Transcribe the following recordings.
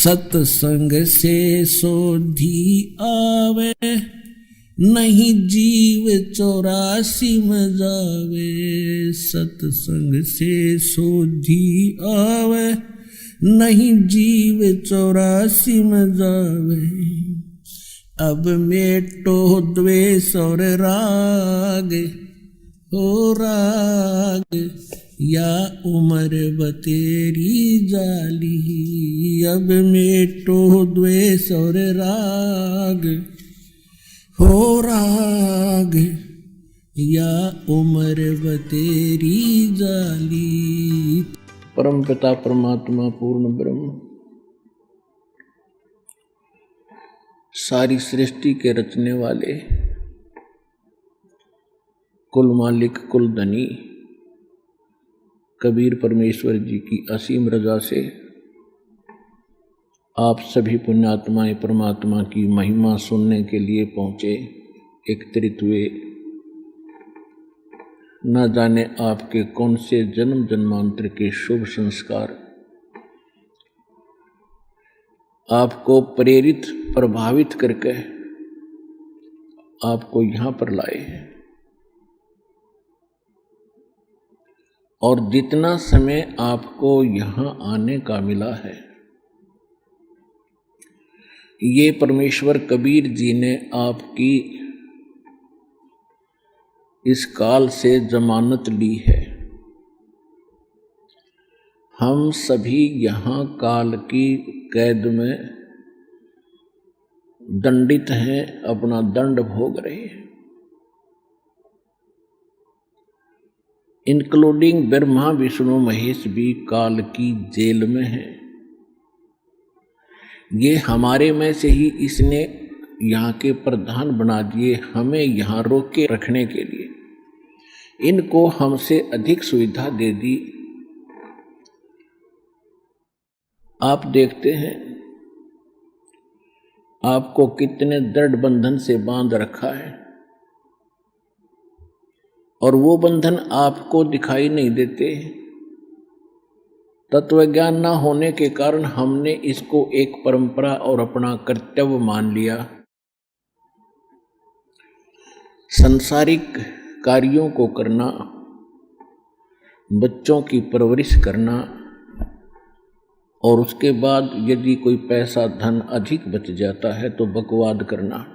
सत्संग से सोधी आवे, नहीं जीव 84 में जावे। सत्संग से सोधी आवे, नहीं जीव 84 में जावे। अब मेटो द्वेष और राग, हो राग या उम्र बतेरी जाली। अब मेटो द्वेष और राग, हो राग या उम्र बतेरी जाली। परम पिता परमात्मा पूर्ण ब्रह्म, सारी सृष्टि के रचने वाले, कुल मालिक कुल धनी कबीर परमेश्वर जी की असीम रजा से आप सभी पुण्यात्माएं परमात्मा की महिमा सुनने के लिए पहुंचे, एकत्रित हुए। न जाने आपके कौन से जन्म जन्मांतर के शुभ संस्कार आपको प्रेरित प्रभावित करके आपको यहां पर लाए हैं। और जितना समय आपको यहां आने का मिला है, ये परमेश्वर कबीर जी ने आपकी इस काल से जमानत ली है। हम सभी यहाँ काल की कैद में दंडित हैं, अपना दंड भोग रहे हैं। इंक्लूडिंग ब्रह्मा विष्णु महेश भी काल की जेल में हैं। ये हमारे में से ही इसने यहाँ के प्रधान बना दिए, हमें यहाँ रोक के रखने के लिए। इनको हमसे अधिक सुविधा दे दी। आप देखते हैं आपको कितने दृढ़ बंधन से बांध रखा है, और वो बंधन आपको दिखाई नहीं देते। तत्व ज्ञान न होने के कारण हमने इसको एक परंपरा और अपना कर्तव्य मान लिया। सांसारिक कार्यों को करना, बच्चों की परवरिश करना, और उसके बाद यदि कोई पैसा धन अधिक बच जाता है तो बकवाद करना,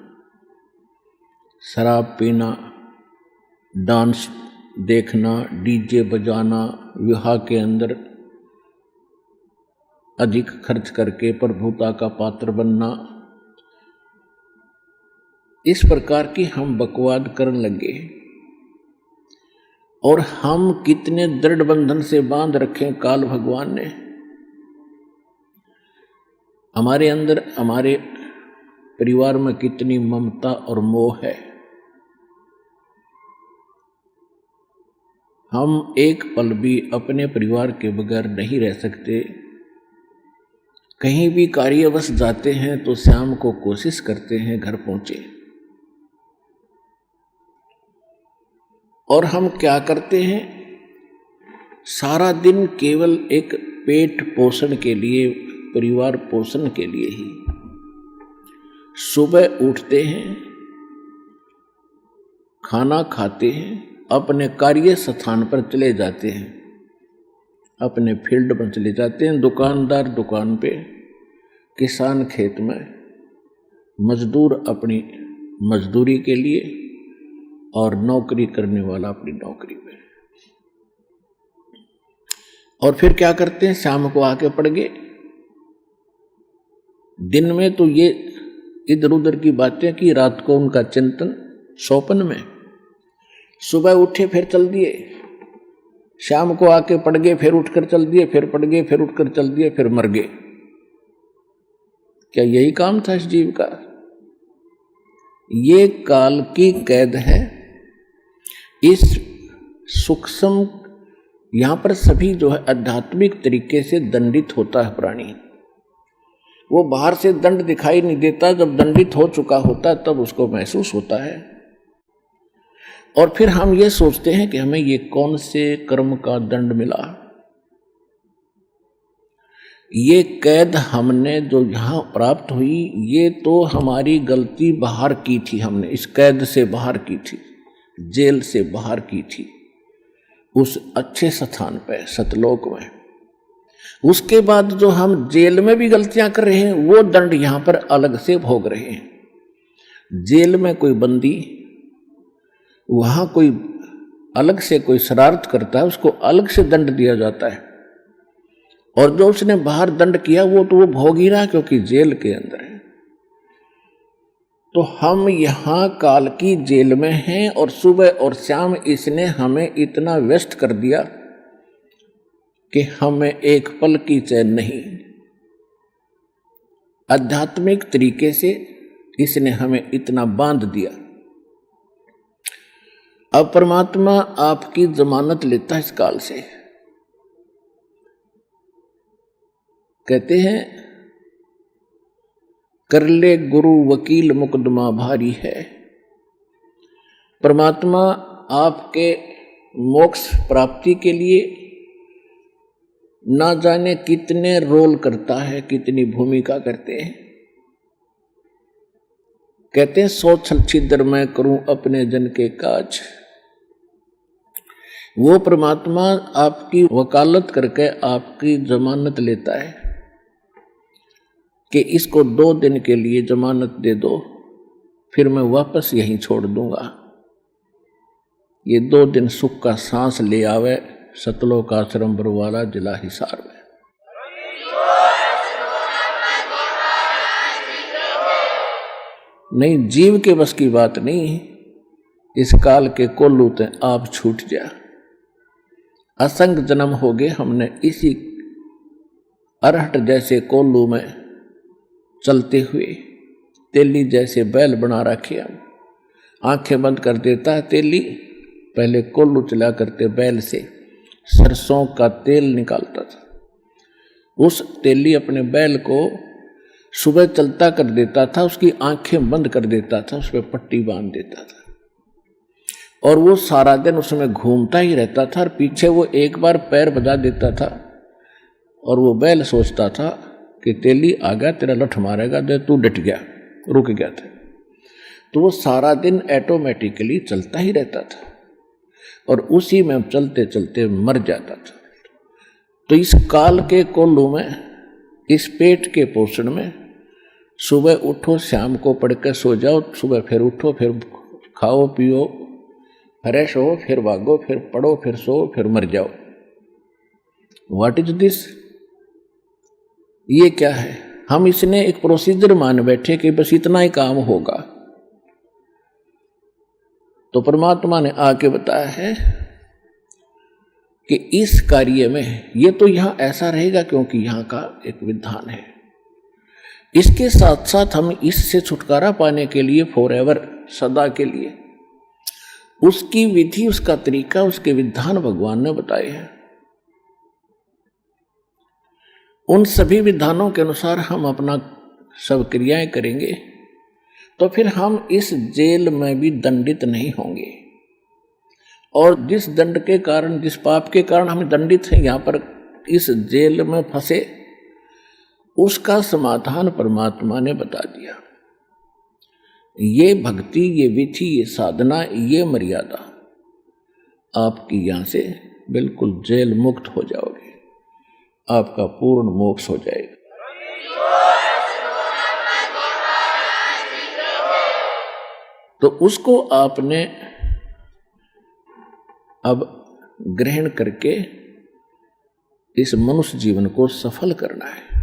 शराब पीना, डांस देखना, डीजे बजाना, विवाह के अंदर अधिक खर्च करके प्रभुता का पात्र बनना, इस प्रकार की हम बकवाद करने लगे। और हम कितने दृढ़ बंधन से बांध रखे काल भगवान ने। हमारे अंदर, हमारे परिवार में कितनी ममता और मोह है। हम एक पल भी अपने परिवार के बगैर नहीं रह सकते। कहीं भी कार्यवश जाते हैं तो शाम को कोशिश करते हैं घर पहुंचे। और हम क्या करते हैं, सारा दिन केवल एक पेट पोषण के लिए, परिवार पोषण के लिए ही सुबह उठते हैं, खाना खाते हैं, अपने कार्य स्थान पर चले जाते हैं, अपने फील्ड पर चले जाते हैं, दुकानदार दुकान पे, किसान खेत में, मजदूर अपनी मजदूरी के लिए, और नौकरी करने वाला अपनी नौकरी पे। और फिर क्या करते हैं, शाम को आके पड़ गए। दिन में तो ये इधर उधर की बातें की, रात को उनका चिंतन सौपन में। सुबह उठे फिर चल दिए, शाम को आके पड़ गए, फिर उठकर चल दिए, फिर पड़ गए, फिर उठकर चल दिए, फिर मर गए। क्या यही काम था इस जीव का? ये काल की कैद है। इस सूक्ष्म, यहां पर सभी जो है आध्यात्मिक तरीके से दंडित होता है प्राणी। वो बाहर से दंड दिखाई नहीं देता, जब दंडित हो चुका होता है तब उसको महसूस होता है। और फिर हम ये सोचते हैं कि हमें ये कौन से कर्म का दंड मिला। ये कैद हमने जो यहाँ प्राप्त हुई, ये तो हमारी गलती बाहर की थी, हमने इस कैद से बाहर की थी, जेल से बाहर की थी, उस अच्छे स्थान पे सतलोक में। उसके बाद जो हम जेल में भी गलतियां कर रहे हैं, वो दंड यहाँ पर अलग से भोग रहे हैं। जेल में कोई बंदी, वहां कोई अलग से कोई शरारत करता है, उसको अलग से दंड दिया जाता है, और जो उसने बाहर दंड किया वो तो वो भोग ही रहा, क्योंकि जेल के अंदर है। तो हम यहाँ काल की जेल में हैं, और सुबह और शाम इसने हमें इतना व्यस्त कर दिया कि हमें एक पल की चैन नहीं। आध्यात्मिक तरीके से इसने हमें इतना बांध दिया। अब परमात्मा आपकी जमानत लेता है इस काल से। कहते हैं, कर ले गुरु वकील मुकदमा भारी है। परमात्मा आपके मोक्ष प्राप्ति के लिए ना जाने कितने रोल करता है, कितनी भूमिका करते हैं। कहते हैं, सौ छल छिद्र मैं करूं अपने जन के काज। वो परमात्मा आपकी वकालत करके आपकी जमानत लेता है कि इसको 2 दिन के लिए जमानत दे दो, फिर मैं वापस यहीं छोड़ दूंगा। ये 2 दिन सुख का सांस ले आवे सतलोक आश्रम बरवाला जिला हिसार में। नहीं, जीव के बस की बात नहीं। इस काल के कोल्लू ते आप छूट जा। असंग जन्म हो गए हमने इसी अरहट जैसे कोल्लू में चलते हुए, तेली जैसे बैल बना रखे हम। आंखें बंद कर देता है तेली, पहले कोल्लू चला करते बैल से सरसों का तेल निकालता था। उस तेली अपने बैल को सुबह चलता कर देता था, उसकी आंखें बंद कर देता था, उस पर पट्टी बांध देता था, और वो सारा दिन उसमें घूमता ही रहता था। और पीछे वो एक बार पैर बजा देता था, और वो बैल सोचता था कि तेली आ गया, तेरा लठ मारेगा, दे तू डट गया, रुक गया था। तो वो सारा दिन ऑटोमेटिकली चलता ही रहता था, और उसी में चलते चलते मर जाता था। तो इस काल के कोल्लू में, इस पेट के पोषण में, सुबह उठो, शाम को पढ़ के सो जाओ, सुबह फिर उठो, फिर खाओ पियो, फ्रेश हो, फिर भागो, फिर पढ़ो, फिर सो, फिर मर जाओ। What is this? ये क्या है? हम इसने एक प्रोसीजर मान बैठे कि बस इतना ही काम होगा। तो परमात्मा ने आके बताया है कि इस कार्य में ये तो यहां ऐसा रहेगा क्योंकि यहां का एक विधान है। इसके साथ साथ हम इससे छुटकारा पाने के लिए फॉरएवर, सदा के लिए, उसकी विधि, उसका तरीका, उसके विधान भगवान ने बताए हैं। उन सभी विधानों के अनुसार हम अपना सब क्रियाएं करेंगे तो फिर हम इस जेल में भी दंडित नहीं होंगे। और जिस दंड के कारण, जिस पाप के कारण हम दंडित हैं, यहाँ पर इस जेल में फंसे, उसका समाधान परमात्मा ने बता दिया। ये भक्ति, ये विधि, ये साधना, ये मर्यादा, आपकी यहाँ से बिल्कुल जेल मुक्त हो जाओगे, आपका पूर्ण मोक्ष हो जाएगा। तो उसको आपने अब ग्रहण करके इस मनुष्य जीवन को सफल करना है।